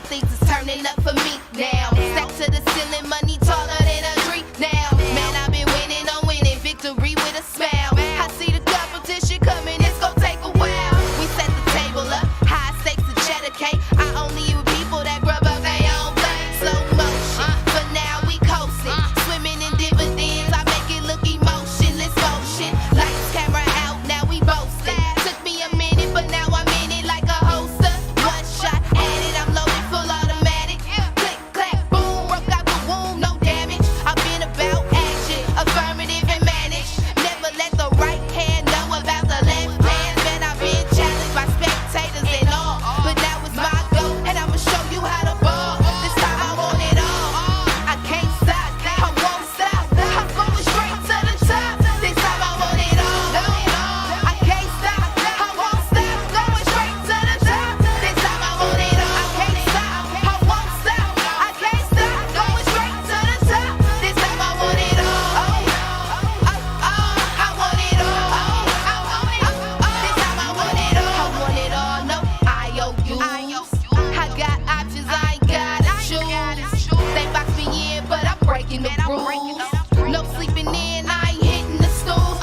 Things is turning up for me now. Stack to the ceiling, money taller than a tree now. Man, I've been winning on winning, victory with a smile. I see the competition coming, it's gonna take a while. We set the table up, high stakes to cheddar cake. I only use people that grub up their own plate. Slow motion, for now we coasting, swimming in dividends. I make it look emotionless motion. Lights, camera out, now we boasting. Took me a minute, but now I'm in it like a holster. One shot at it, I'm loaded. Full automatic, click, clack, boom, broke out the womb, no damage. I've been about action, affirmative and managed. Never let the right hand know about the left hand. Man, I've been challenged by spectators and all, but now it's my go, and I'ma show you how to ball. This time I want it all. I can't stop, I won't stop. I'm going straight to the top. This time I want it all. I can't stop, I won't stop. Going straight to the top. This time I want it all. I can't stop, I won't stop. I can't stop. Going straight to the top. This time I want it all. I want it all. This time I want it all. I want it all. No IOUs. I got options, I ain't gotta choose. They box me in, but I'm breaking the rules. No sleeping in, I ain't hitting the stools.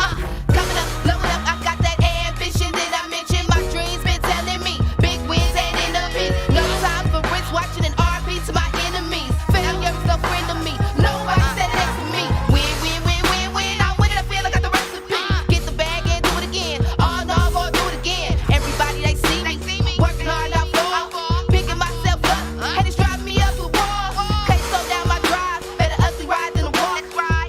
Coming up, blowing up, I got that ambition that I mentioned. My dreams been telling me big wins and in the pit. No time for risk, watching an RP to my enemies. Failure's no friend of me. Nobody said it next to me. Win, win, win, win, win. I win it, I feel I got the recipe. Get the bag and do it again. Oh no, I'm gonna do it again. Everybody they see me working hard, I fall. Picking myself up, and it's driving me up the wall. Can't slow down my drive, better ugly ride than a walk.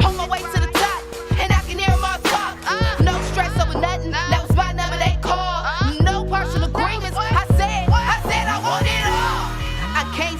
On my way to the top, and I can hear them all talk. No stress over nothing, that was my number they call. No partial agreements, I said I want it all. I can't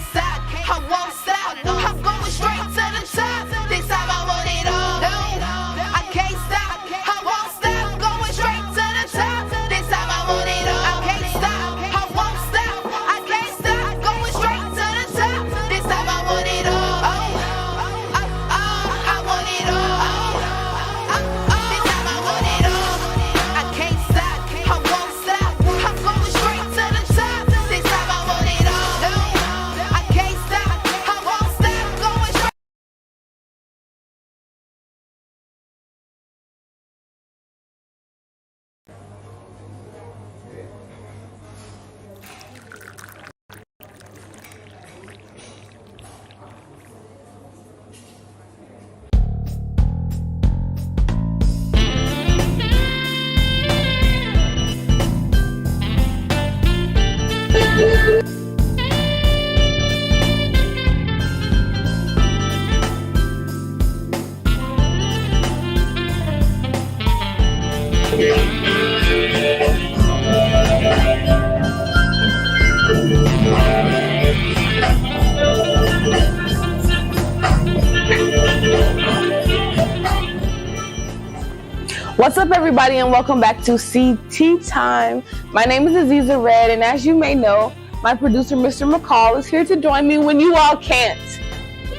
What's up, everybody, and welcome back to CT Time. My name is Aziza Red, and as you may know, my producer, Mr. McCall, is here to join me when you all can't.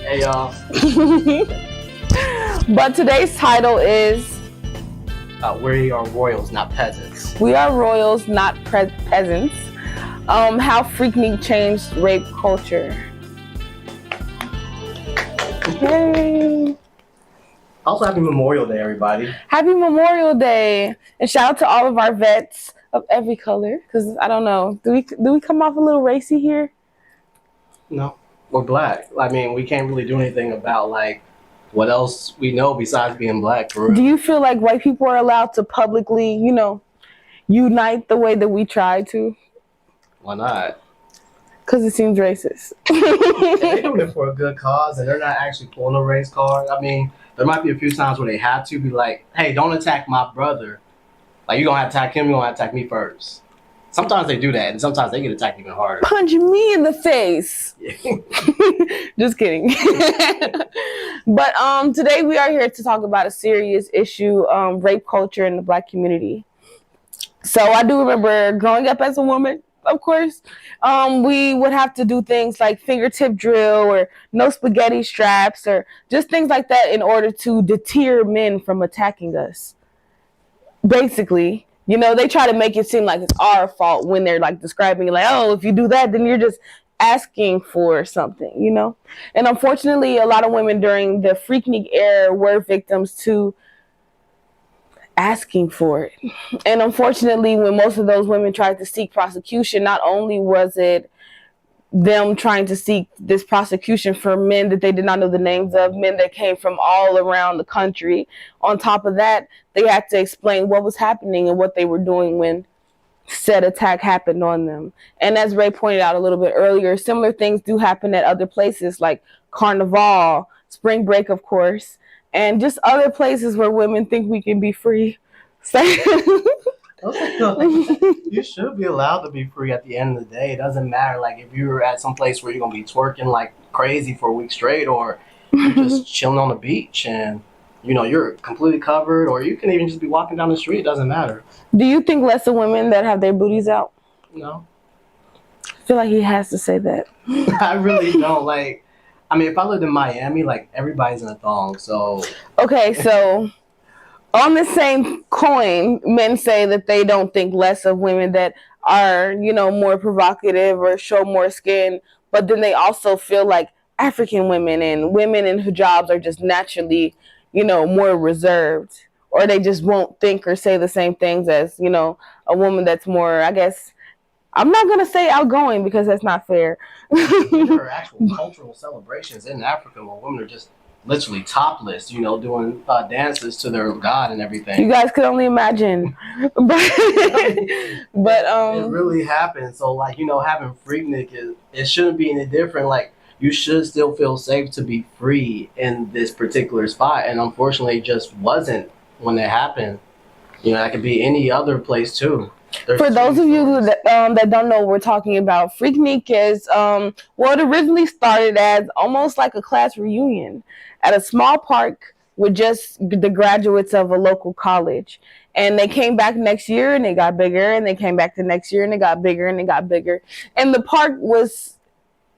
Hey, y'all. But today's title is... we are Royals, not peasants. We are Royals, not peasants. How freaknik changed rape culture. Yay! Also, happy Memorial Day, everybody. Happy Memorial Day, and shout out to all of our vets of every color. Because I don't know, do we come off a little racy here? No, we're black. I mean, we can't really do anything about like what else we know besides being black. For real. Do you feel like white people are allowed to publicly, unite the way that we try to? Why not? Because it seems racist. They're doing it for a good cause, and they're not actually pulling a race card. I mean, there might be a few times where they have to be like, hey, don't attack my brother. Like, you're going to attack him, you're going to attack me first. Sometimes they do that, and sometimes they get attacked even harder. Punch me in the face. Just kidding. But today we are here to talk about a serious issue, rape culture in the black community. So I do remember growing up as a woman, of course, we would have to do things like fingertip drill or no spaghetti straps or just things like that in order to deter men from attacking us. Basically, they try to make it seem like it's our fault when they're like describing it like, oh, if you do that, then you're just asking for something, And unfortunately, a lot of women during the freaknik era were victims to asking for it. And unfortunately, when most of those women tried to seek prosecution, not only was it them trying to seek this prosecution for men that they did not know the names of, men that came from all around the country. On top of that, they had to explain what was happening and what they were doing when said attack happened on them. And as Ray pointed out a little bit earlier, similar things do happen at other places like Carnival, spring break, of course, and just other places where women think we can be free. You should be allowed to be free at the end of the day. It doesn't matter like if you're at some place where you're going to be twerking like crazy for a week straight, or you're just chilling on the beach and you're completely covered, or you can even just be walking down the street. It doesn't matter. Do you think less of women that have their booties out? No. I feel like he has to say that. I really don't. Like, I mean, if I lived in Miami, like, everybody's in a thong, so... Okay, so, on the same coin, men say that they don't think less of women that are, more provocative or show more skin, but then they also feel like African women and women in hijabs are just naturally, more reserved, or they just won't think or say the same things as, a woman that's more, I guess... I'm not going to say outgoing because that's not fair. There are actual cultural celebrations in Africa where women are just literally topless, doing dances to their god and everything. You guys could only imagine. but it really happens. So, like, having freaknik, it shouldn't be any different. Like, you should still feel safe to be free in this particular spot. And unfortunately, it just wasn't when it happened. That could be any other place, too. For those of you that don't know what we're talking about, freaknik is, it originally started as almost like a class reunion at a small park with just the graduates of a local college. And they came back next year and they got bigger, and they came back the next year and they got bigger and they got bigger. And the park was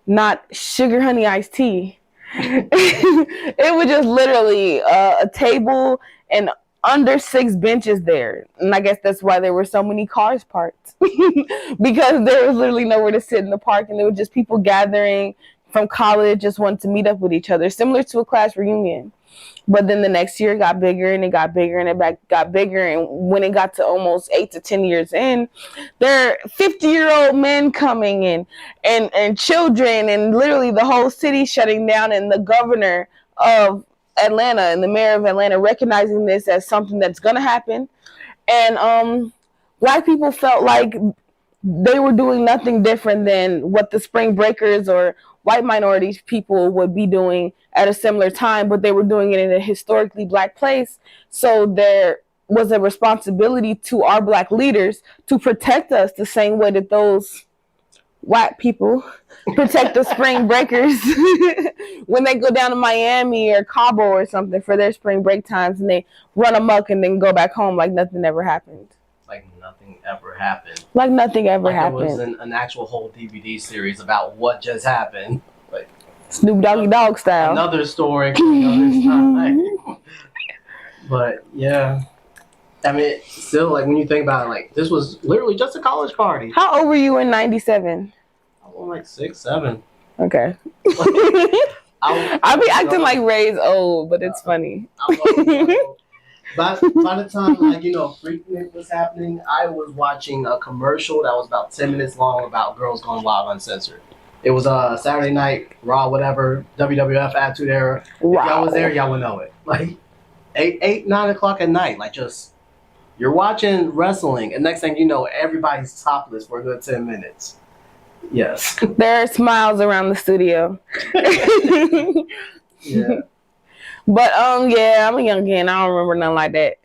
not sugar honey iced tea. It was just literally a table and under 6 benches there. And I guess that's why there were so many cars parked. Because there was literally nowhere to sit in the park, and there were just people gathering from college just wanting to meet up with each other, similar to a class reunion. But then the next year it got bigger and it got bigger and it got bigger, and when it got to almost 8 to 10 years in, there are 50-year-old men coming in and children, and literally the whole city shutting down, and the governor of Atlanta and the mayor of Atlanta recognizing this as something that's going to happen. And black people felt like they were doing nothing different than what the spring breakers or white minorities people would be doing at a similar time, but they were doing it in a historically black place. So there was a responsibility to our black leaders to protect us the same way that those white people protect the spring breakers when they go down to Miami or Cabo or something for their spring break times, and they run amok and then go back home like nothing ever happened. Like nothing ever happened. Like nothing ever happened. It was an actual whole DVD series about what just happened. Like Snoop Doggy Dogg style. Another story for another time. But yeah. I mean, still, like, when you think about it, like, this was literally just a college party. How old were you in 97? I was like 6, 7. Okay. I'll be acting like Ray's old, but it's funny. By the time, like, Freaknik was happening, I was watching a commercial that was about 10 minutes long about Girls Gone Wild Uncensored. It was Saturday night, Raw, whatever, WWF Attitude Era. Wow. If y'all was there, y'all would know it. Like, 8, 9 o'clock at night, like, just... You're watching wrestling, and next thing you know, everybody's topless for a good 10 minutes. Yes. There are smiles around the studio. Yeah. But, yeah, I'm a young kid. I don't remember nothing like that.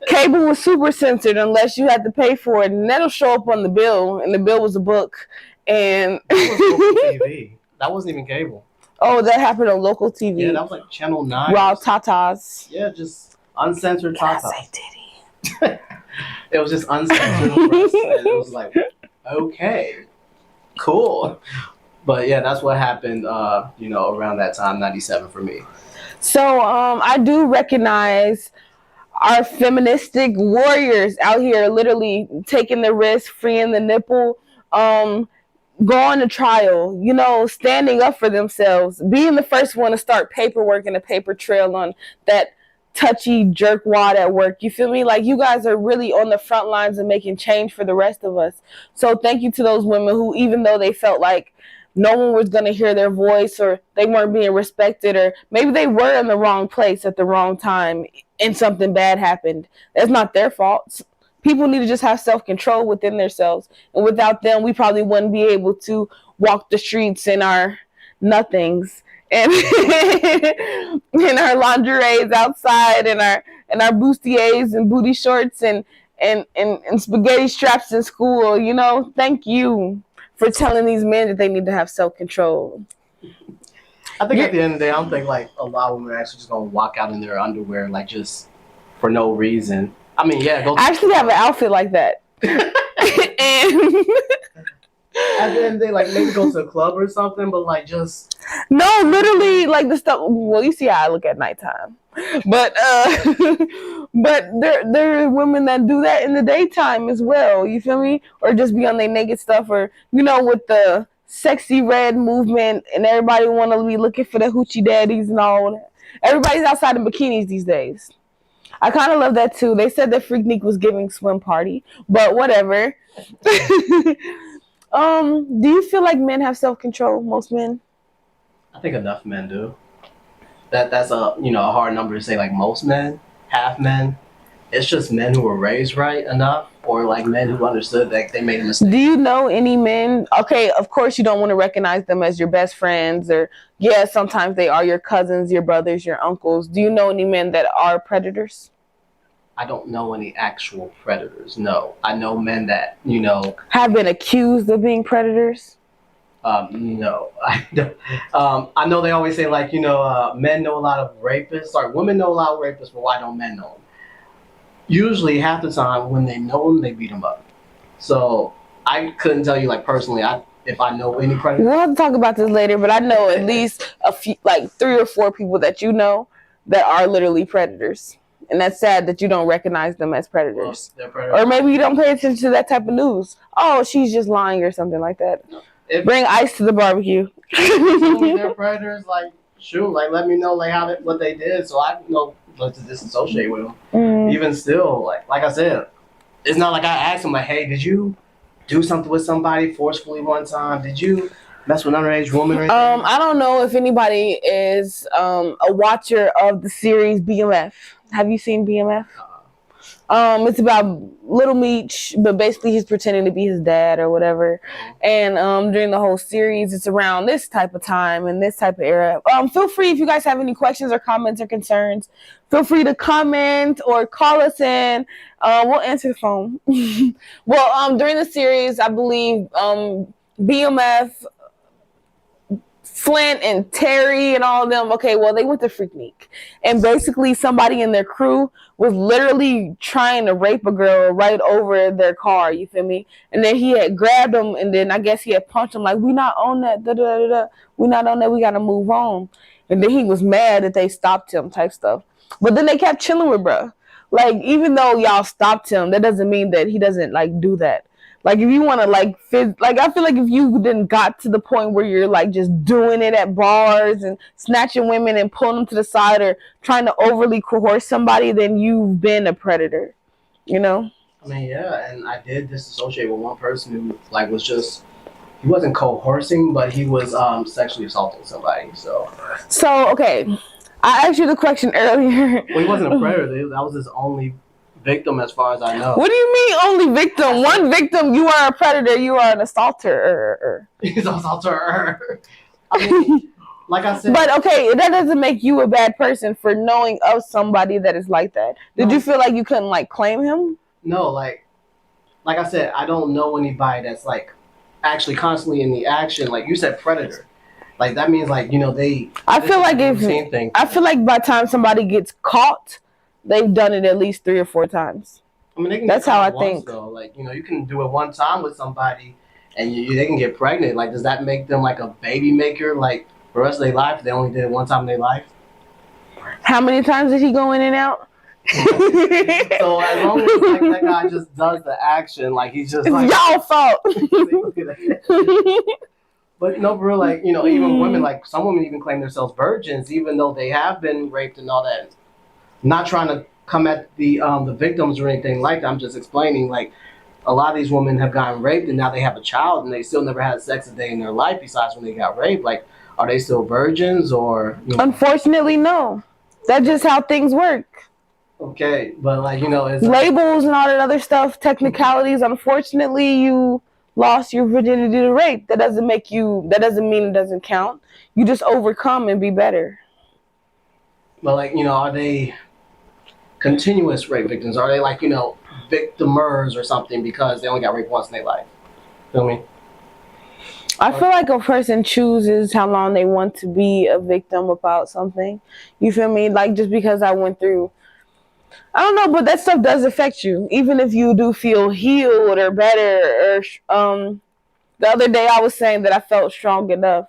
Cable was super censored unless you had to pay for it, and that'll show up on the bill, and the bill was a book. And that was local TV. That wasn't even cable. Oh, that happened on local TV. Yeah, that was like Channel 9. Raw tatas. Yeah, just uncensored tatas. Can I say titty? It was just uncensored and it was like, okay, cool. But yeah, that's what happened, around that time, 97 for me. So I do recognize our feministic warriors out here literally taking the risk, freeing the nipple, going to trial, standing up for themselves, being the first one to start paperwork and a paper trail on that touchy jerkwad at work. You feel me? Like, you guys are really on the front lines and making change for the rest of us. So thank you to those women who, even though they felt like no one was going to hear their voice, or they weren't being respected, or maybe they were in the wrong place at the wrong time and something bad happened, that's not their fault. People need to just have self-control within themselves. And without them, we probably wouldn't be able to walk the streets in our nothings and in our lingeries outside, and our bustiers and booty shorts and spaghetti straps in school. Thank you for telling these men that they need to have self-control. I think at the end of the day, I don't think like a lot of women are actually just gonna walk out in their underwear like just for no reason. I mean, yeah, I actually have an outfit like that. And at the end of the day, like, maybe go to a club or something, but like just no, literally, like the stuff. Well, you see how I look at nighttime, but there are women that do that in the daytime as well. You feel me? Or just be on their naked stuff, or with the sexy red movement, and everybody want to be looking for the hoochie daddies and all that. Everybody's outside in bikinis these days. I kind of love that too. They said that Freaknik was giving swim party, but whatever. Do you feel like men have self-control? Most men? I think enough men do. That's a hard number to say. Like, most men, half men. It's just men who were raised right enough, or like men who understood that they made a mistake. Do you know any men? Okay, of course you don't want to recognize them as your best friends, or sometimes they are your cousins, your brothers, your uncles. Do you know any men that are predators? I don't know any actual predators. No, I know men that have been accused of being predators. No, I don't. I know they always say like men know a lot of rapists. Sorry, women know a lot of rapists, but why don't men know them? Usually, half the time when they know them, they beat them up. So I couldn't tell you like personally. If I know any predators. We'll have to talk about this later, but I know at least a few, like 3 or 4 people that you know that are literally predators. And that's sad that you don't recognize them as predators. Well, predators. Or maybe you don't pay attention to that type of news. Oh, she's just lying or something like that. Bring ice to the barbecue. They're predators, like, shoot, like, let me know like what they did so I know what to disassociate with them. Mm. Even still, like I said, it's not like I asked them, like, hey, did you do something with somebody forcefully one time? Did you mess with an underage woman or anything? I don't know if anybody is a watcher of the series BMF. Have you seen BMF? It's about Little Meech, but basically he's pretending to be his dad or whatever. And during the whole series, it's around this type of time and this type of era. Feel free, if you guys have any questions or comments or concerns, feel free to comment or call us in. We'll answer the phone. Well, during the series, I believe BMF Flint and Terry and all of them. Okay, well, they went to freaknik, and basically somebody in their crew was literally trying to rape a girl right over their car. You feel me? And then he had grabbed him, and then I guess he had punched him like, "We not on that. Da, da, da, da. We not on that. We gotta move on." And then he was mad that they stopped him, type stuff. But then they kept chilling with bruh. Like, even though y'all stopped him, that doesn't mean that he doesn't like do that. Like, if you want to like I feel like if you then got to the point where you're like just doing it at bars and snatching women and pulling them to the side or trying to overly coerce somebody, then you've been a predator, you know? I mean, yeah, and I did disassociate with one person who like was just, he wasn't coercing, but he was sexually assaulting somebody. So okay, I asked you the question earlier. Well, he wasn't a predator. That was his only victim, as far as I know. What do you mean only victim? One victim, you are a predator, you are an assaulter. He's an assaulter. I mean, like I said. But okay, that doesn't make you a bad person for knowing of somebody that is like that. Did you feel like you couldn't like claim him? No, like I said, I don't know anybody that's like actually constantly in the action. Like you said, predator. Like that means like, you know, I feel like I feel like by the time somebody gets caught, they've done it at least 3 or 4 times. I mean, that's how I think. Though. Like, you know, you can do it one time with somebody, and they can get pregnant. Like, does that make them like a baby maker? Like, for the rest of their life, if they only did it one time in their life. How many times did he go in and out? So as long as like, that guy just does the action, like he's just like y'all fault. But no, for real, like, you know, even women, like some women even claim themselves virgins, even though they have been raped and all that. Not trying to come at the victims or anything like that. I'm just explaining, like, a lot of these women have gotten raped and now they have a child and they still never had sex a day in their life besides when they got raped. Like, are they still virgins or? You know? Unfortunately, no. That's just how things work. Okay, but like, you know, it's labels and all that other stuff, technicalities. Unfortunately, you lost your virginity to rape. That doesn't mean it doesn't count. You just overcome and be better. But like, you know, are they continuous rape victims? Are they like, you know, victimers or something because they only got raped once in their life? Feel me? I feel like a person chooses how long they want to be a victim about something. You feel me? Like, just because I went through, I don't know, but that stuff does affect you. Even if you do feel healed or better. Or the other day I was saying that I felt strong enough.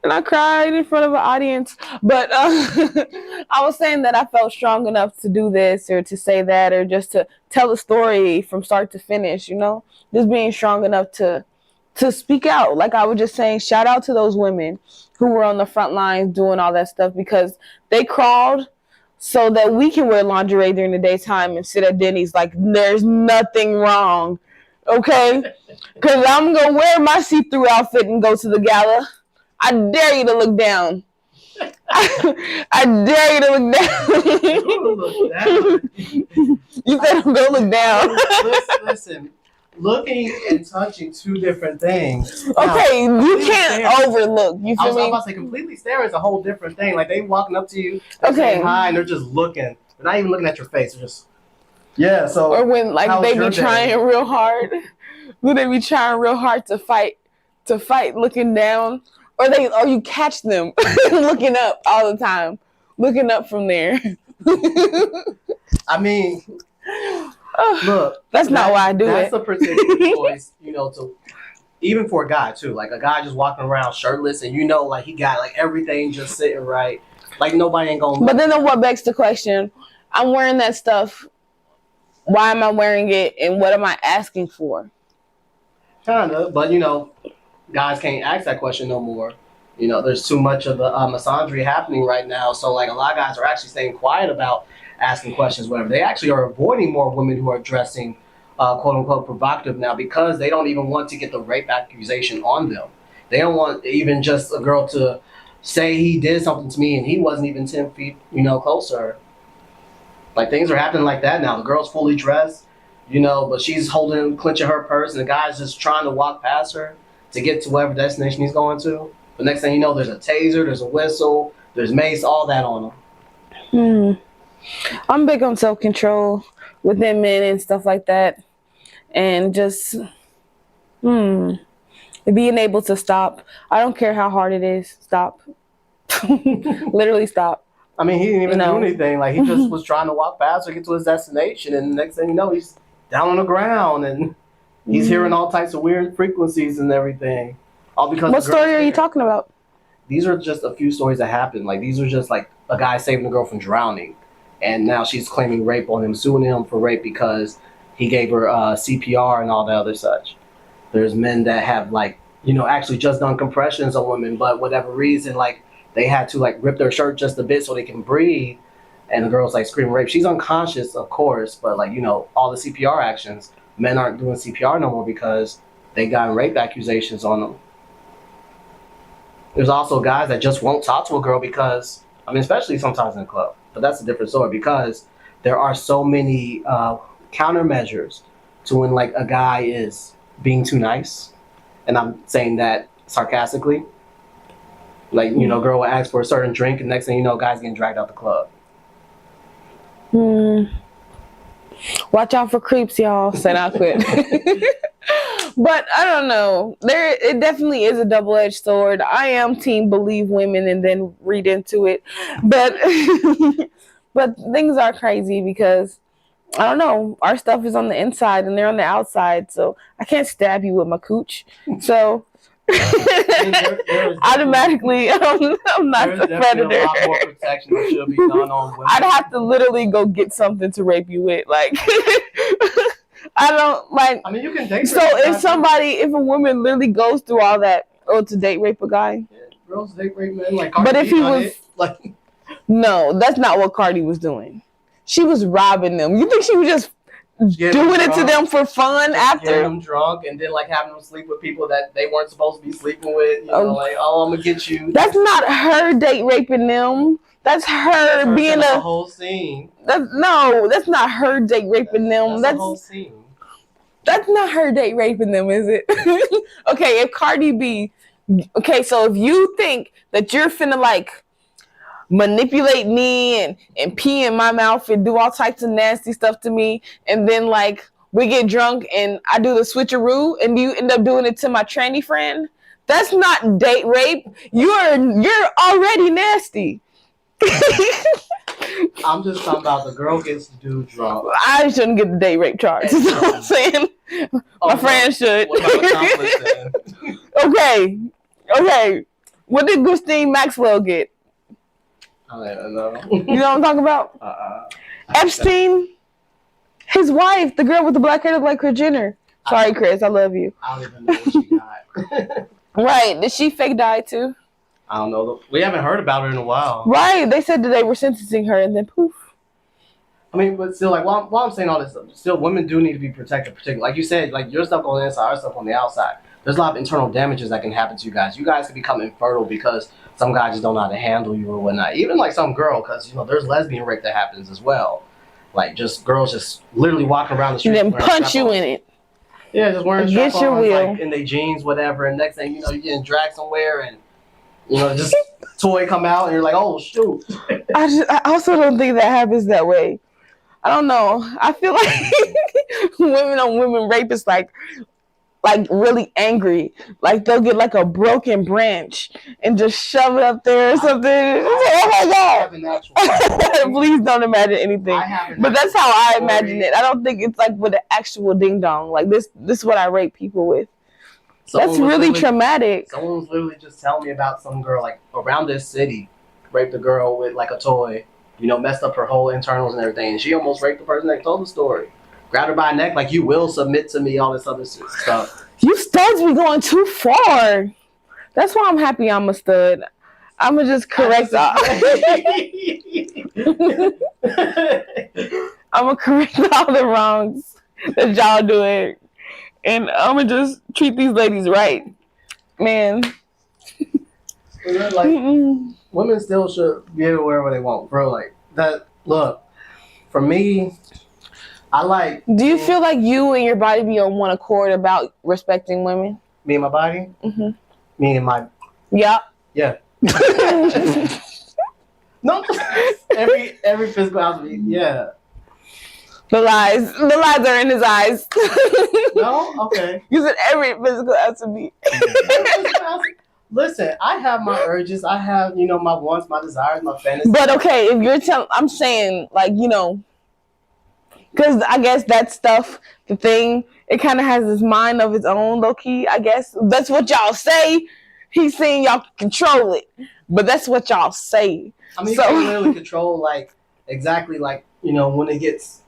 And I cried in front of an audience. But I was saying that I felt strong enough to do this or to say that or just to tell a story from start to finish, you know? Just being strong enough to speak out. Like I was just saying, shout out to those women who were on the front lines doing all that stuff because they crawled so that we can wear lingerie during the daytime and sit at Denny's like there's nothing wrong, okay? Because I'm going to wear my see-through outfit and go to the gala. I dare you to look down. I dare you to look down. You said I'm going to look down. Listen. Looking and touching 2 different things. Okay, now, you can't overlook. You feel me? I was about to say completely staring is a whole different thing. Like they walking up to you, saying hi, and they're just looking. They're not even looking at your face. They're just So or when like they be trying real hard, when they be trying real hard to fight, looking down, or you catch them looking up all the time, looking up from there. I mean. Look, that's not why I do that's it. That's a particular choice, you know, to even for a guy too. Like a guy just walking around shirtless, and you know, like he got like everything just sitting right, like nobody ain't gonna. But then, what begs the question? I'm wearing that stuff. Why am I wearing it, and what am I asking for? Kinda, but you know, guys can't ask that question no more. You know, there's too much of the misandry happening right now. So like a lot of guys are actually staying quiet about asking questions, whatever. They actually are avoiding more women who are dressing quote unquote provocative now because they don't even want to get the rape accusation on them. They don't want even just a girl to say he did something to me and he wasn't even 10 feet, you know, closer. Like things are happening like that now. The girl's fully dressed, you know, but she's clenching her purse and the guy's just trying to walk past her to get to whatever destination he's going to. But next thing you know, there's a taser, there's a whistle, there's mace, all that on him. I'm big on self-control within men and stuff like that. And just, Being able to stop. I don't care how hard it is. Stop. Literally stop. I mean, he didn't even No. do anything. Like, he just was trying to walk faster, get to his destination, and the next thing you know, he's down on the ground and he's hearing all types of weird frequencies and everything. All because What story are you talking about? These are just a few stories that happened. Like, these are just like a guy saving a girl from drowning, and now she's claiming rape on him, suing him for rape because he gave her CPR and all the other such. There's men that have, like, you know, actually just done compressions on women, but whatever reason, like, they had to, like, rip their shirt just a bit so they can breathe, and the girl's, like, screaming rape. She's unconscious, of course, but, like, you know, all the CPR actions, men aren't doing CPR no more because they got rape accusations on them. There's also guys that just won't talk to a girl because, I mean, especially sometimes in the club, but that's a different story, because there are so many countermeasures to when, like, a guy is being too nice, and I'm saying that sarcastically. Like, you know, girl will ask for a certain drink, and next thing you know, guy's getting dragged out the club. Watch out for creeps, y'all. Said I quit. But I don't know. It definitely is a double-edged sword. I am team believe women and then read into it. But but things are crazy because, I don't know, our stuff is on the inside and they're on the outside. So I can't stab you with my cooch. So automatically, I'm not the predator. A lot more protection that should be done on women. I'd have to literally go get something to rape you with. Like, I don't like. I mean, you can date. So if a woman literally goes through all that, to date rape a guy. Yeah, girls date rape men. Like, but if he was, like, no, that's not what Cardi was doing. She was robbing them. You think she was just doing it to them for fun after? Getting them drunk and then, like, having them sleep with people that they weren't supposed to be sleeping with. You know, like, oh, I'm gonna get you. That's not her date raping them. That's her being a whole scene. That's not her date raping them. That's a whole scene. That's not her date raping them, is it? Okay, if Cardi B. Okay, so if you think that you're finna, like, manipulate me and pee in my mouth and do all types of nasty stuff to me, and then, like, we get drunk and I do the switcheroo and you end up doing it to my tranny friend, that's not date rape. You're already nasty. I'm just talking about the girl gets the dude drunk. I shouldn't get the date rape charge. That's what I'm saying. My friend should. Okay. What did Christine Maxwell get? I don't know. You know what I'm talking about? Epstein, his wife, the girl with the black hair, looked like Kris Jenner. Sorry, Chris, I love you. I don't even know what she got. Right? Did she fake die too? I don't know. We haven't heard about her in a while. Right? They said that they were sentencing her, and then poof. I mean, but still, like, while I'm saying all this stuff, still, women do need to be protected. Particularly, like you said, like, your stuff on the inside, our stuff on the outside. There's a lot of internal damages that can happen to you guys. You guys can become infertile because some guy just don't know how to handle you or whatnot. Even, like, some girl, because, you know, there's lesbian rape that happens as well. Like, just girls just literally walking around the street. And then punch you in it. Yeah, just wearing Against your will. Like, in their jeans, whatever. And next thing you know, you're getting dragged somewhere and, you know, just toy come out and you're like, oh, shoot. I also don't think that happens that way. I don't know. I feel like women on women rape is like really angry. Like, they'll get like a broken branch and just shove it up there or something. Oh my God. Please don't imagine anything. But that's how I imagine it. I don't think it's like with an actual ding dong. Like, this is what I rape people with. That's really traumatic. Someone was literally just telling me about some girl, like, around this city, raped a girl with, like, a toy, you know, messed up her whole internals and everything. And she almost raped the person that told the story. Grabbed her by the neck, like, you will submit to me, all this other stuff. You studs be going too far. That's why I'm happy I'm a stud. I'm going to just correct all. I'm going to correct all the wrongs that y'all doing. And I'm going to just treat these ladies right. Man. Like, women still should be able to wear what they want, bro. Like, that, look, for me, I like... Do you feel like you and your body be on one accord about respecting women? Me and my body? Mm-hmm. Me and my... Yeah. Yeah. No, every physical aspect, yeah. The lies are in his eyes. No? Okay. You said every physical attribute. Listen, I have my urges. I have, my wants, my desires, my fantasies. But okay, if you're I'm saying, like, because I guess that stuff, the thing, it kind of has this mind of its own, low key. I guess that's what y'all say. He's saying y'all can control it, but that's what y'all say. I mean, you can literally control, like, exactly, like, when it gets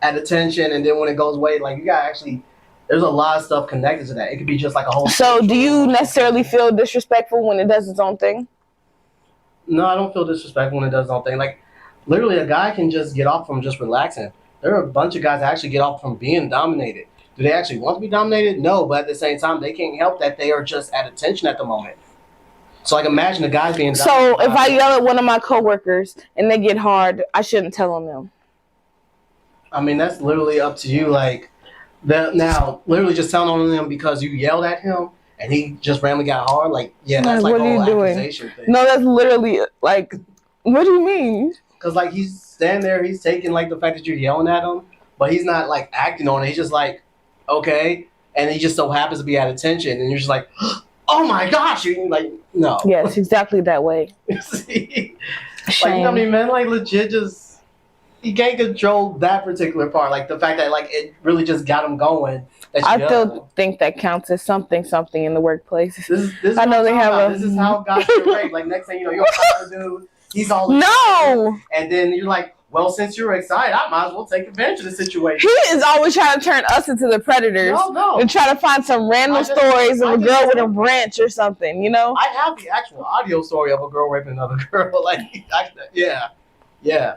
at attention and then when it goes away, like, you got actually, there's a lot of stuff connected to that. It could be just like a whole. So, do you necessarily feel disrespectful when it does its own thing? No, I don't feel disrespectful when it does its own thing. Like, literally, a guy can just get off from just relaxing. There are a bunch of guys that actually get off from being dominated. Do they actually want to be dominated? No, but at the same time, they can't help that they are just at attention at the moment. So, like, imagine a guy being dominated. So, if I yell at one of my coworkers and they get hard, I shouldn't tell them. I mean, that's literally up to you. Like, now, literally just telling on them because you yelled at him and he just randomly got hard. Like, yeah, that's like a whole accusation thing. No, that's literally, like, what do you mean? Because, like, he's standing there, he's taking, like, the fact that you're yelling at him, but he's not, like, acting on it. He's just like, okay. And he just so happens to be at attention. And you're just like, oh, my gosh. You're like, no. Yes, exactly that way. See? Like, you know what I mean, man? Like, legit just, he can't control that particular part. Like, the fact that, like, it really just got him going. I still think that counts as something in the workplace. This I know they have This is how guys get raped. Like, next thing you know, you're a dude. He's all no, and then you're like, well, since you're excited, I might as well take advantage of the situation. He is always trying to turn us into the predators. No. And try to find some random stories of a girl with a branch or something, I have the actual audio story of a girl raping another girl. Like, yeah.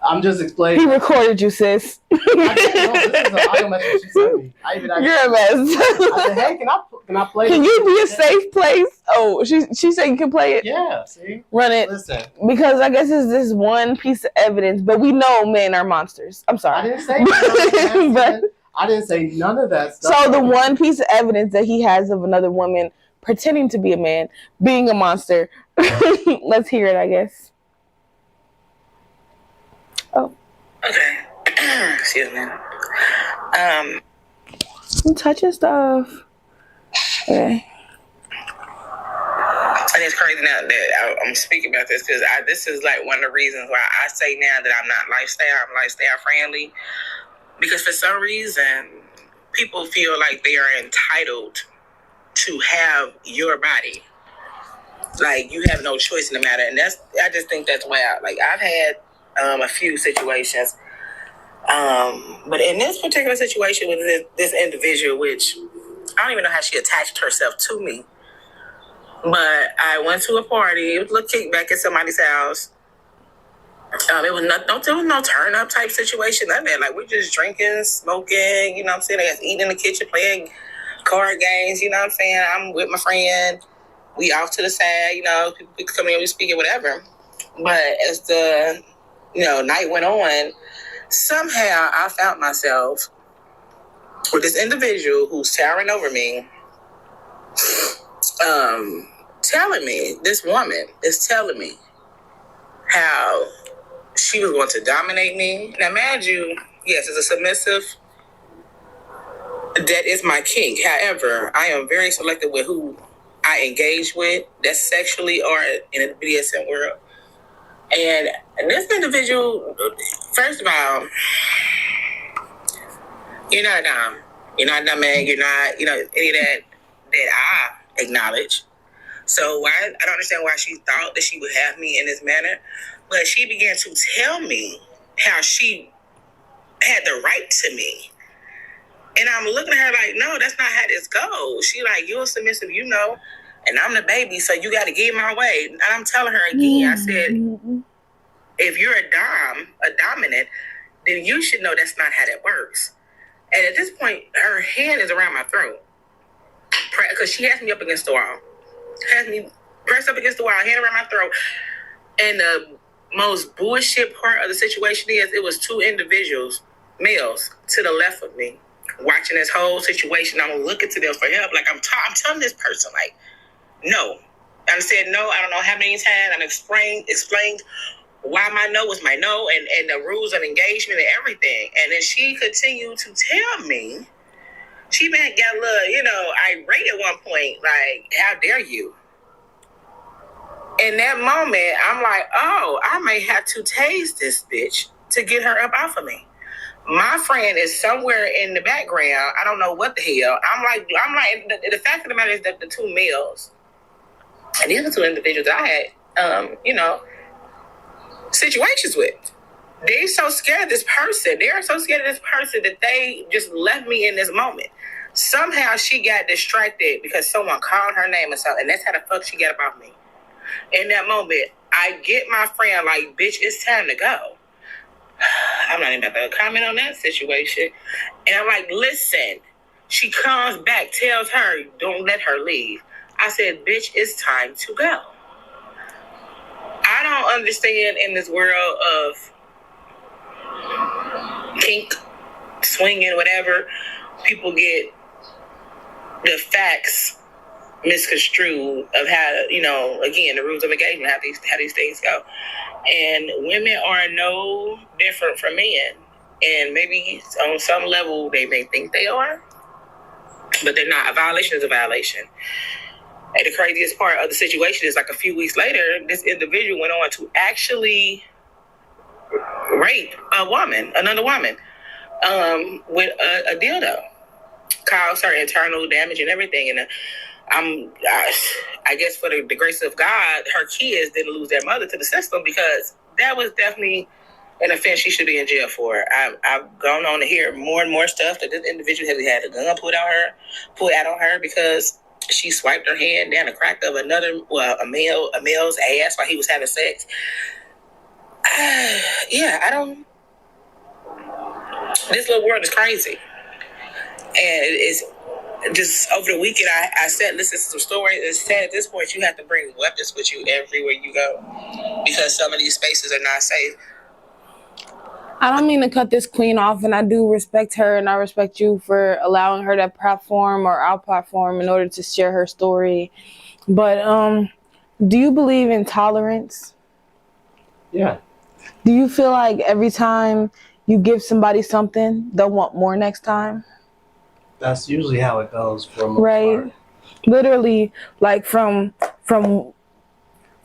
I'm just explaining. He recorded you, sis. This is an audio message she sent me. You're a mess. I said, hey, can I play Can you be a safe place? Oh, she said you can play it? Yeah, see? Run it. Listen. Because I guess it's this one piece of evidence, but we know men are monsters. I'm sorry. I didn't say that. I didn't say none of that stuff. So the one piece of evidence that he has of another woman pretending to be a man, being a monster. Let's hear it, I guess. Oh. Okay. Excuse me. I'm touching stuff. Okay. And it's crazy now that I'm speaking about this because this is like one of the reasons why I say now that I'm not lifestyle. I'm lifestyle friendly because for some reason people feel like they are entitled to have your body. Like you have no choice in the matter, and I just think that's wild. Like I've had a few situations. But in this particular situation with this individual, which I don't even know how she attached herself to me, but I went to a party. It was a little kickback at somebody's house. It was no turn up type situation. I mean, like we're just drinking, smoking. You know what I'm saying? I was eating in the kitchen, playing card games. You know what I'm saying? I'm with my friend. We off to the side. You know, people come in, we speaking, whatever. But as the night went on, somehow I found myself with this individual who's towering over me, this woman is telling me how she was going to dominate me. Now, mind you, yes, as a submissive, that is my kink. However, I am very selective with who I engage with, that's sexually or in the BDSM world. And this individual, first of all, you're not dumb. You're not dumb, man. You're not, any of that I acknowledge. So I don't understand why she thought that she would have me in this manner. But she began to tell me how she had the right to me. And I'm looking at her like, no, that's not how this goes. She like, you're submissive, and I'm the baby, so you got to get my way. And I'm telling her again, I said, if you're a dominant, then you should know that's not how that works. And at this point, her hand is around my throat. Because she has me up against the wall. Has me pressed up against the wall, hand around my throat. And the most bullshit part of the situation is it was two individuals, males, to the left of me, watching this whole situation. I'm looking to them for help. Like I'm telling this person, like, no. I said no. I don't know how many times I explained why my no was my no, and the rules of engagement and everything. And then she continued to tell me, she got a little, irate at one point, like, how dare you? In that moment, I'm like, oh, I may have to tase this bitch to get her up off of me. My friend is somewhere in the background. I don't know what the hell. I'm like, the fact of the matter is that the two males and the other two individuals I had, situations with, they're so scared of this person. They are so scared of this person that they just left me in this moment. Somehow she got distracted because someone called her name or something, and that's how the fuck she got about me. In that moment, I get my friend like, bitch, it's time to go. I'm not even about to comment on that situation. And I'm like, listen. She comes back, tells her, don't let her leave. I said, bitch, it's time to go. I don't understand in this world of kink, swinging, whatever, people get the facts misconstrued of how, again, the rules of engagement, how these things go. And women are no different from men. And maybe on some level they may think they are, but they're not. A violation is a violation. And the craziest part of the situation is, like, a few weeks later, this individual went on to actually rape another woman, with a dildo. Caused her internal damage and everything. And I guess for the grace of God, her kids didn't lose their mother to the system, because that was definitely an offense she should be in jail for. I've gone on to hear more and more stuff that this individual has had a gun put out on her because she swiped her hand down the crack of a male's ass while he was having sex. This little world is crazy. And it's just over the weekend, I sat listening to some stories and said, at this point, you have to bring weapons with you everywhere you go, because some of these spaces are not safe. I don't mean to cut this queen off, and I do respect her, and I respect you for allowing her that platform or our platform in order to share her story. But do you believe in tolerance? Yeah. Do you feel like every time you give somebody something, they'll want more next time? That's usually how it goes for most part. Literally, like from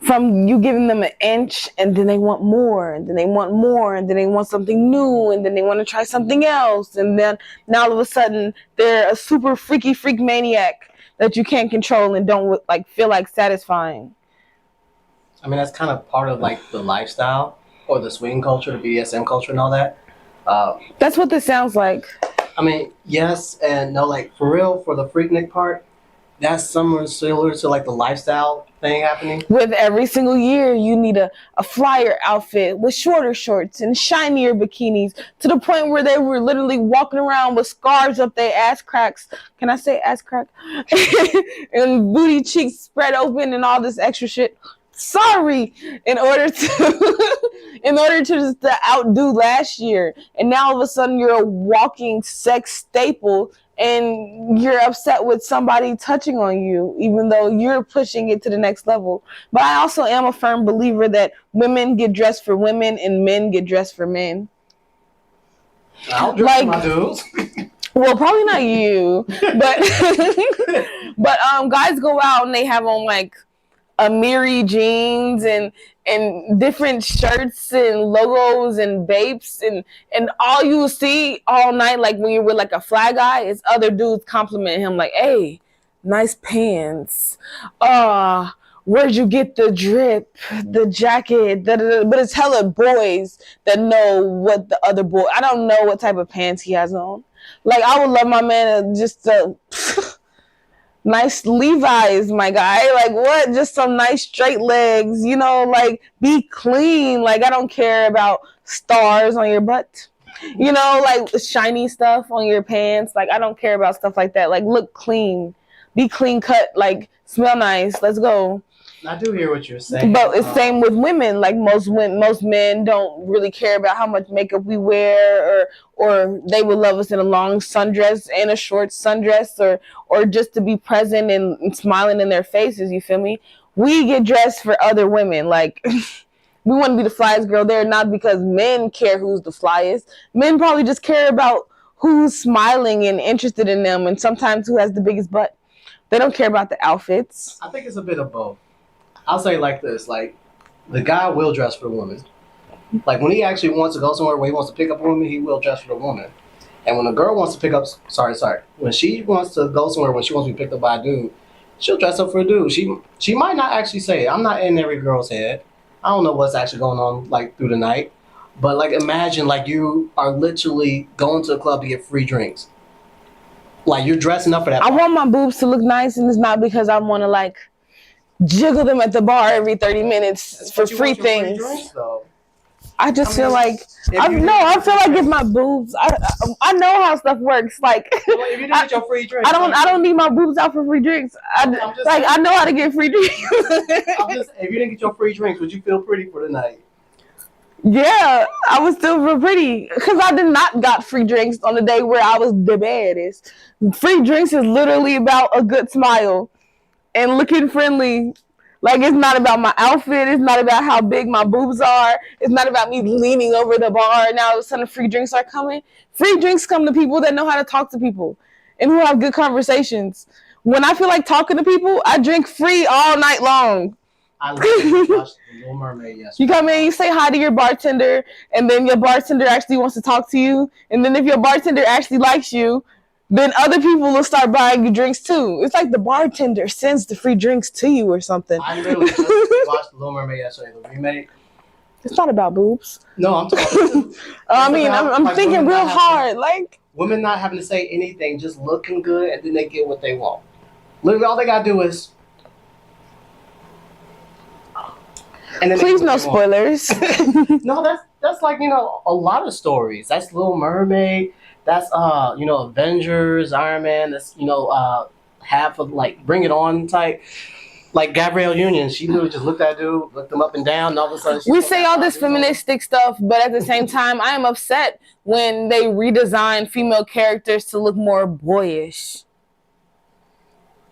you giving them an inch, and then they want more, and then they want more, and then they want something new, and then they want to try something else, and then now all of a sudden they're a super freaky freak maniac that you can't control and don't feel like satisfying. I mean, that's kind of part of like the lifestyle or the swing culture, the BDSM culture, and all that. That's what this sounds like. I mean, yes and no. Like, for real, for the freaknik part, that's somewhere similar to like the lifestyle thing happening. With every single year, you need a flyer outfit with shorter shorts and shinier bikinis, to the point where they were literally walking around with scarves up their ass cracks. Can I say ass crack? And booty cheeks spread open and all this extra shit. Sorry, in order to just to outdo last year, and now all of a sudden you're a walking sex staple, and you're upset with somebody touching on you, even though you're pushing it to the next level. But I also am a firm believer that women get dressed for women and men get dressed for men. I'll dress for my dudes. Well, probably not you, but guys go out and they have on like Amiri jeans and different shirts and logos and babes, and all you see all night, like when you're with like a fly guy, is other dudes complimenting him like, hey, nice pants, where'd you get the drip, the jacket, but it's hella boys that know what the other boy, I don't know what type of pants he has on. Like, I would love my man to just nice Levi's, my guy. Like, what? Just some nice straight legs, like, be clean. Like, I don't care about stars on your butt, like shiny stuff on your pants. Like, I don't care about stuff like that. Like, look clean, be clean cut, like, smell nice. Let's go. I do hear what you're saying. But it's same with women. Like, most men don't really care about how much makeup we wear, or they would love us in a long sundress and a short sundress, or just to be present and smiling in their faces. You feel me? We get dressed for other women. Like, we want to be the flyest girl there, not because men care who's the flyest. Men probably just care about who's smiling and interested in them, and sometimes who has the biggest butt. They don't care about the outfits. I think it's a bit of both. I'll say it like this: like the guy will dress for the woman. Like when he actually wants to go somewhere where he wants to pick up a woman, he will dress for the woman. And when a girl wants to pick up, when she wants to go somewhere, when she wants to be picked up by a dude, she'll dress up for a dude. She might not actually say it. I'm not in every girl's head. I don't know what's actually going on like through the night. But like imagine like you are literally going to a club to get free drinks. Like you're dressing up for that. I want my boobs to look nice, and it's not because I want to like jiggle them at the bar every 30 minutes for free things. Free drinks, though. I feel like I feel like if my boobs, I know how stuff works. Like if you didn't get your free drinks, I don't need my boobs out for free drinks. I know how to get free drinks. If you didn't get your free drinks, would you feel pretty for the night? Yeah, I was still feel pretty because I did not got free drinks on the day where I was the baddest. Free drinks is literally about a good smile and looking friendly. Like, it's not about my outfit. It's not about how big my boobs are. It's not about me leaning over the bar. Now, all of a sudden, free drinks are coming. Free drinks come to people that know how to talk to people and who have good conversations. When I feel like talking to people, I drink free all night long. I literally watched The Little Mermaid yesterday. You come in, you say hi to your bartender, and then your bartender actually wants to talk to you. And then if your bartender actually likes you, then other people will start buying you drinks too. It's like the bartender sends the free drinks to you or something. I literally just watched The Little Mermaid yesterday, the remake. It's not about boobs. No, I'm talking I'm like thinking real hard. Like women not having to say anything, just looking good, and then they get what they want. Literally, all they gotta do is. And then please, no spoilers. No, that's like a lot of stories. That's Little Mermaid. That's Avengers, Iron Man. That's half of like Bring It On type. Like Gabrielle Union, she literally just looked at dude, looked him up and down, and all of a sudden we say all this feministic stuff, but at the same time, I am upset when they redesign female characters to look more boyish.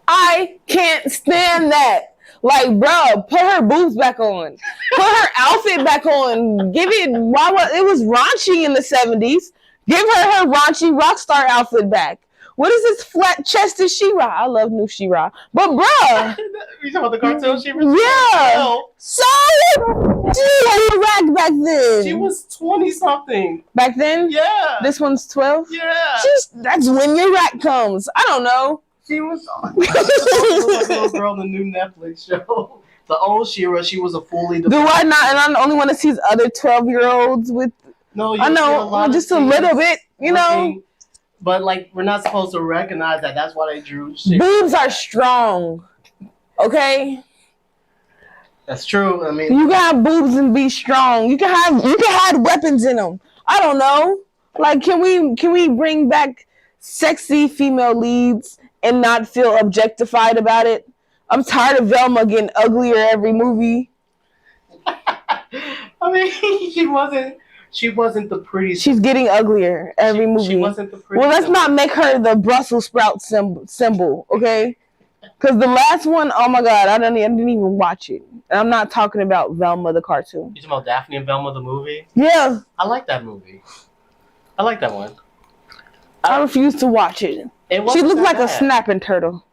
I can't stand that. Like, bro, put her boobs back on. Put her outfit back on. It was raunchy in the 70s. Give her raunchy rock star outfit back. What is this flat-chested She-Ra? I love new She-Ra. But, bruh. You talking about the cartoon She-Ra? Yeah. So, she was a rack back then. She was 20-something. Back then? Yeah. This one's 12? Yeah. That's when your rack comes. I don't know. She was the little girl in the new Netflix show. The old She-Ra, she was a fully developed. Do I not? And I'm the only one that sees other 12-year-olds with. No, I know, just a little bit, know. But like, we're not supposed to recognize that. That's why they drew shit. Boobs are strong. Okay. That's true. I mean, you can have boobs and be strong. You can have weapons in them. I don't know. Like, can we bring back sexy female leads and not feel objectified about it? I'm tired of Velma getting uglier every movie. I mean, she wasn't the prettiest. She's getting uglier every movie. She wasn't the prettiest. Well, let's not make her the Brussels sprout symbol, okay? Because the last one, oh my God, I didn't even watch it. And I'm not talking about Velma the cartoon. You talking about Daphne and Velma the movie? Yeah. I like that movie. I like that one. I refuse to watch it. She looked like a snapping turtle.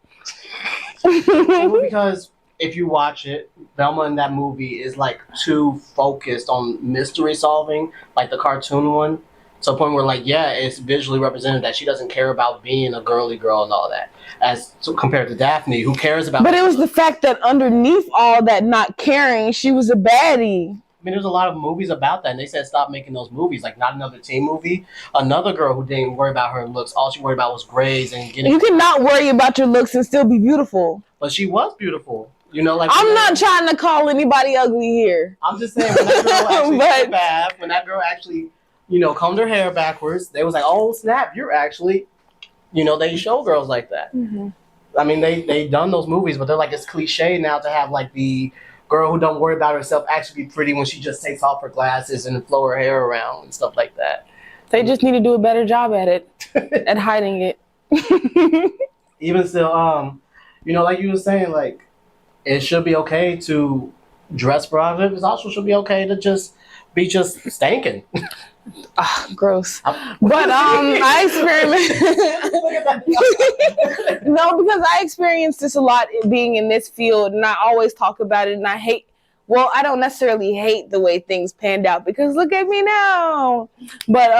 Because if you watch it, Velma in that movie is like too focused on mystery solving, like the cartoon one. To a point where, like, yeah, it's visually represented that she doesn't care about being a girly girl and all that, compared to Daphne, who cares about. But it was the fact that underneath all that not caring, she was a baddie. I mean, there's a lot of movies about that, and they said stop making those movies. Like, Not Another Teen movie. Another girl who didn't worry about her looks. All she worried about was grades and getting. You cannot worry about your looks and still be beautiful. But she was beautiful. Like I'm not trying to call anybody ugly here. I'm just saying when that girl actually took a bath, when that girl actually, combed her hair backwards, they was like, oh snap, you're actually, they show girls like that. Mm-hmm. I mean, they done those movies, but they're like, it's cliche now to have like the girl who don't worry about herself actually be pretty when she just takes off her glasses and flow her hair around and stuff like that. They just need to do a better job at it, at hiding it. Even still, like you were saying, like, it should be okay to dress provocative, it also should be okay to just be just stinking. Gross. But I experiment. No, because I experienced this a lot being in this field, and I always talk about it. And I hate. Well, I don't necessarily hate the way things panned out because look at me now. But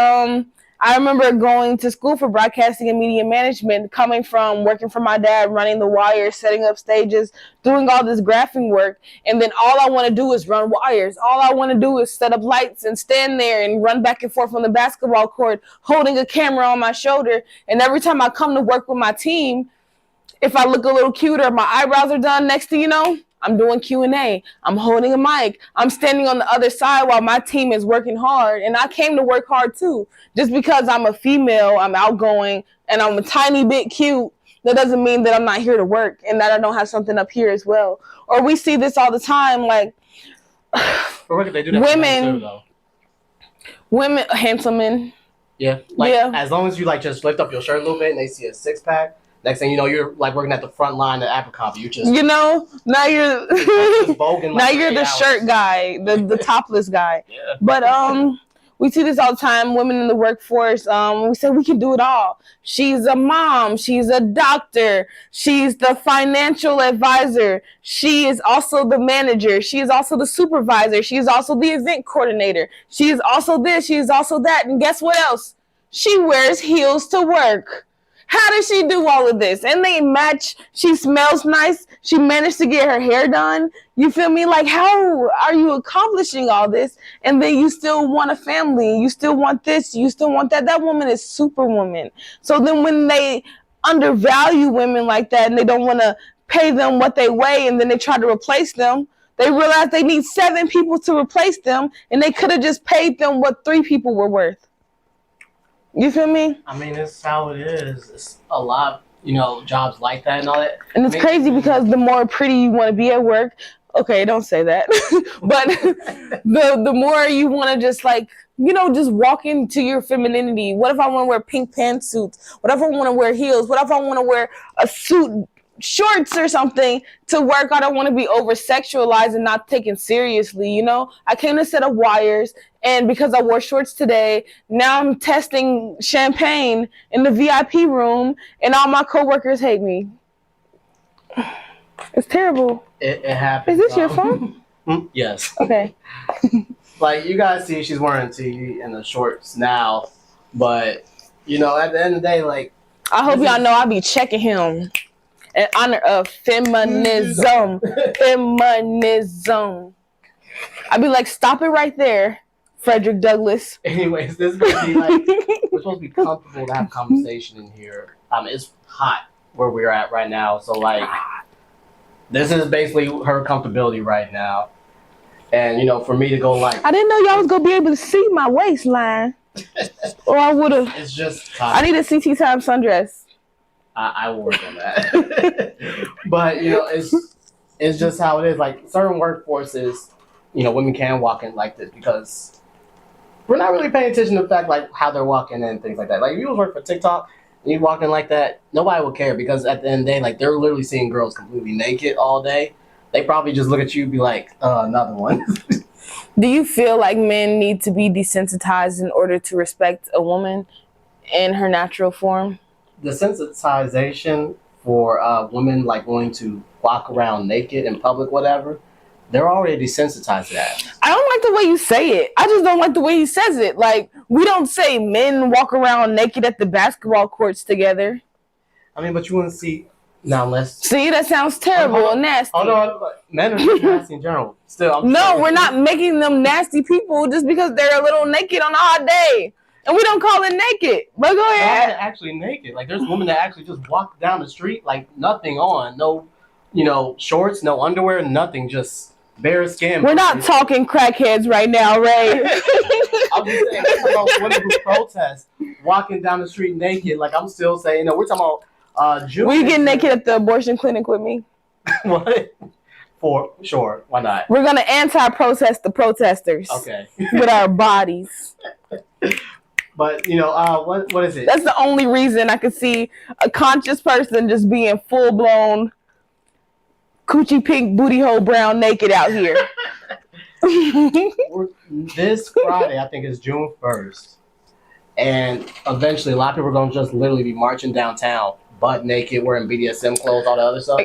I remember going to school for broadcasting and media management, coming from working for my dad, running the wires, setting up stages, doing all this graphing work. And then all I want to do is run wires. All I want to do is set up lights and stand there and run back and forth on the basketball court, holding a camera on my shoulder. And every time I come to work with my team, if I look a little cuter, my eyebrows are done, next thing you know, I'm doing Q&A. I'm holding a mic. I'm standing on the other side while my team is working hard. And I came to work hard too. Just because I'm a female, I'm outgoing, and I'm a tiny bit cute, that doesn't mean that I'm not here to work and that I don't have something up here as well. Or we see this all the time, like they do that women, too, women, handsome men. Yeah, as long as you like just lift up your shirt a little bit and they see a 6-pack. Next thing you know, you're like working at the front line at Abercrombie. You just, now you're now you're the shirt guy, the topless guy. Yeah. But we see this all the time. Women in the workforce. We say we can do it all. She's a mom. She's a doctor. She's the financial advisor. She is also the manager. She is also the supervisor. She is also the event coordinator. She is also this. She is also that. And guess what else? She wears heels to work. How does she do all of this? And they match. She smells nice. She managed to get her hair done. You feel me? Like, how are you accomplishing all this? And then you still want a family. You still want this. You still want that. That woman is superwoman. So then when they undervalue women like that and they don't want to pay them what they weigh and then they try to replace them, they realize they need 7 people to replace them and they could have just paid them what 3 people were worth. You feel me? I mean, it's how it is. It's a lot, jobs like that and all that. And it's crazy because the more pretty you want to be at work, okay, don't say that, but the more you want to just like, just walk into your femininity. What if I want to wear pink pantsuits? What if I want to wear heels? What if I want to wear a suit, shorts or something to work? I don't want to be over-sexualized and not taken seriously, I came to set up wires. And because I wore shorts today, now I'm testing champagne in the VIP room, and all my coworkers hate me. It's terrible. It happens. Is this your phone? Yes. Okay. Like, you guys see she's wearing tee and the shorts now, but, at the end of the day, like... I hope y'all know I be checking him in honor of feminism. Feminism. I be like, stop it right there, Frederick Douglass. Anyways, this is going to be like, we're supposed to be comfortable to have conversation in here. It's hot where we're at right now. So, like, this is basically her comfortability right now. And, for me to go like... I didn't know y'all was going to be able to see my waistline. Or I would have... It's just hot. I need a CT time sundress. I will work on that. But, it's just how it is. Like, certain workforces, women can walk in like this because... We're not really paying attention to the fact, like, how they're walking in and things like that. Like, if you work for TikTok and you walk in like that, nobody will care because at the end of the day, like, they're literally seeing girls completely naked all day. They probably just look at you and be like, another one. Do you feel like men need to be desensitized in order to respect a woman in her natural form? Desensitization for women, like, wanting to walk around naked in public, whatever, they're already desensitized to that. I don't like the way you say it. I just don't like the way he says it. Like, we don't say men walk around naked at the basketball courts together. I mean, but you wouldn't see... Now, let's... See, that sounds terrible and nasty. Oh, no, men are just nasty in general. Still, we're not making them nasty people just because they're a little naked on a hot day. And we don't call it naked. But go ahead. Not actually naked. Like, there's women that actually just walk down the street, like, nothing on. No, shorts, no underwear, nothing. Just... bare skin. We're not talking crackheads right now, Ray. I'm just saying, we're talking about women who protest walking down the street naked. Like, I'm still saying, we're talking about Will you get naked at the abortion clinic with me? What? For sure. Why not? We're going to anti-protest the protesters. Okay. With our bodies. But, what is it? That's the only reason I could see a conscious person just being full-blown coochie pink booty hole brown naked out here. This Friday, I think, is June 1st. And eventually, a lot of people are going to just literally be marching downtown, butt naked, wearing BDSM clothes, all that other stuff.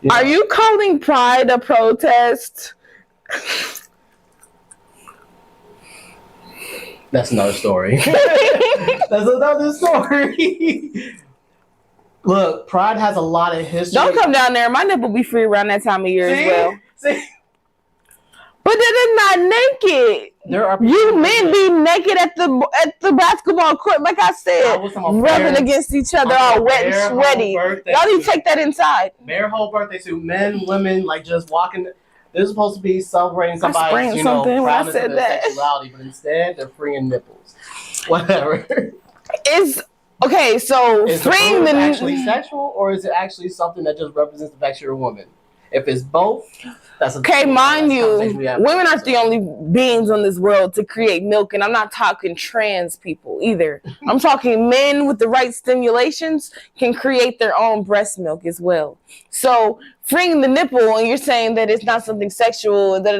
Are you calling Pride a protest? That's another story. That's another story. Look, Pride has a lot of history. Don't come down there. My nipple be free around that time of year as well. See? But they're not naked. There are you men be naked at the basketball court, like I said, rubbing against each other, all wet and sweaty. Y'all need to take that inside. Bare whole birthday suit, men, women, like just walking. They're supposed to be celebrating somebody's, proudness of their sexuality, but instead they're freeing nipples. Whatever. Okay, so is freeing the actually sexual, or is it actually something that just represents the fact you're a woman? If it's both, that's okay. Mind you, women aren't the only beings on this world to create milk, and I'm not talking trans people either. I'm talking men with the right stimulations can create their own breast milk as well. So freeing the nipple, and you're saying that it's not something sexual, then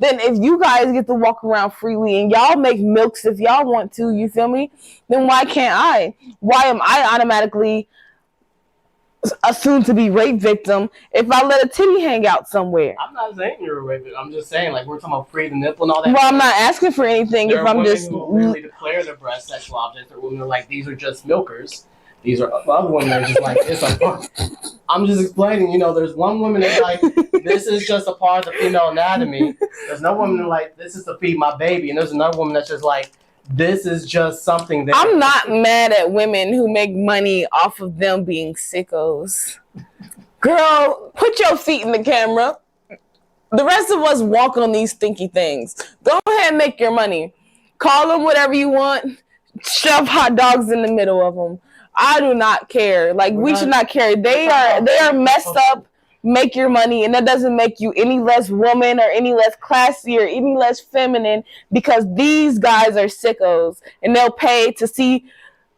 if you guys get to walk around freely and y'all make milks if y'all want to, you feel me? Then why can't I? Why am I automatically assumed to be rape victim if I let a titty hang out somewhere? I'm not saying you're a rape victim. I'm just saying, like, we're talking about free the nipple and all that. Well, I'm not asking for anything. There if I'm just who literally declare their breast sexual objects, or women who are like, these are just milkers. These are other women that are just like, it's a. I'm just explaining. There's one woman that's like, this is just a part of the female anatomy. There's no woman that's like, this is to feed my baby, and there's another woman that's just like, this is just something that. I'm not mad at women who make money off of them being sickos. Girl, put your feet in the camera. The rest of us walk on these stinky things. Go ahead and make your money. Call them whatever you want. Shove hot dogs in the middle of them. I do not care. Like, we should not care. They are messed up. Make your money, and that doesn't make you any less woman or any less classy or any less feminine, because these guys are sickos and they'll pay to see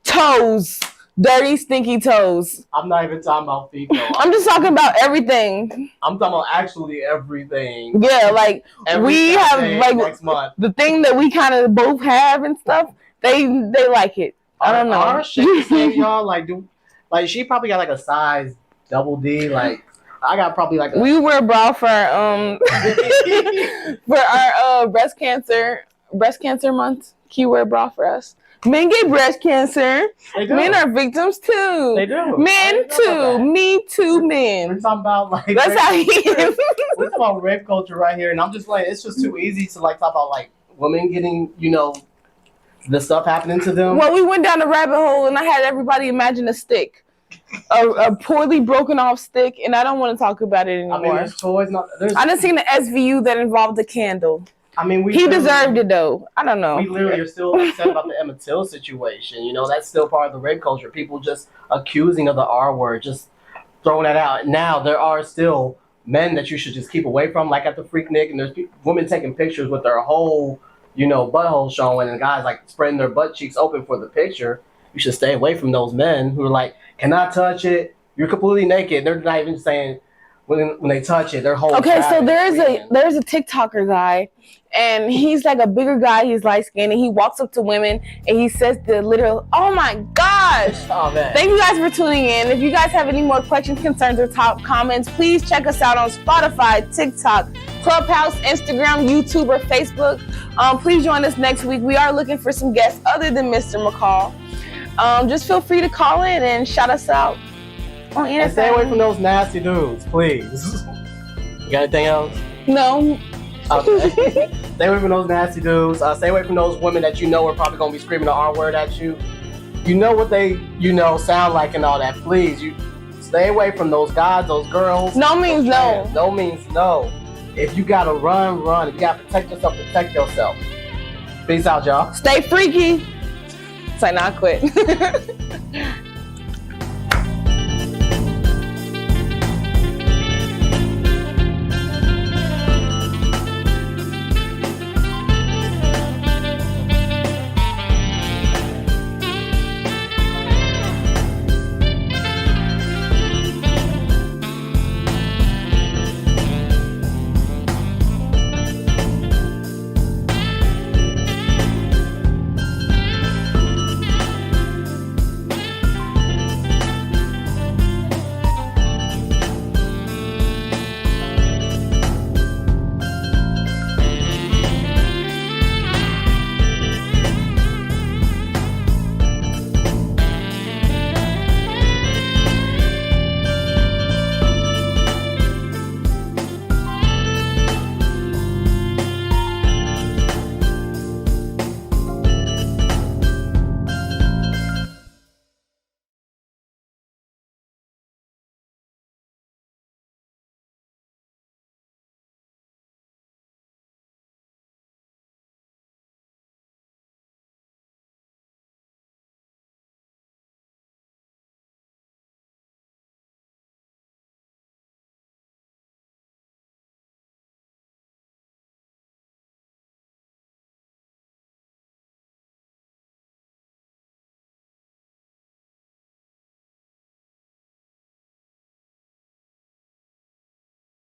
toes, dirty, stinky toes. I'm not even talking about feet, though. I'm just talking about everything. I'm talking about actually everything. Yeah, like we have like next month. The thing that we kind of both have and stuff. They like it. I don't know. Our shit the same, y'all. Like she probably got like a size double D. Like I got probably like. We wear a bra for for our breast cancer month. Can you wear a bra for us? Men get breast cancer. They do. Men are victims too. They do. Men too. Me too. Men. We're talking about like. That's how he is. We're talking about rape culture right here, and I'm just like, it's just too easy to like talk about like women getting the stuff happening to them. Well, we went down the rabbit hole, and I had everybody imagine a stick, a poorly broken off stick, and I don't want to talk about it anymore. I mean, there's toys. I done seen the SVU that involved a candle. I mean, he deserved it though. I don't know. We literally are still upset about the Emmett Till situation. That's still part of the rape culture. People just accusing of the R word, just throwing that out. Now there are still men that you should just keep away from, like at the freaknik, and there's women taking pictures with their whole butthole showing, and guys like spreading their butt cheeks open for the picture. You should stay away from those men who are like, can I touch it? You're completely naked. They're not even saying when they touch it, they're holding. Okay, so there's a TikToker guy, and he's like a bigger guy. He's light skinned, and he walks up to women and he says the literal, "Oh my gosh!" Oh man! Thank you guys for tuning in. If you guys have any more questions, concerns, or top comments, please check us out on Spotify, TikTok, Clubhouse, Instagram, YouTube, or Facebook. Please join us next week. We are looking for some guests other than Mr. McCall. Just feel free to call in and shout us out on anything. And stay away from those nasty dudes, please. You got anything else? No. Okay. Stay away from those nasty dudes. Stay away from those women that are probably going to be screaming the R word at you. You know what they, sound like and all that. Please, you stay away from those guys, those girls. No means no. No means no. If you got to run. If you got to protect yourself. Peace out, y'all. Stay freaky. Say not quit.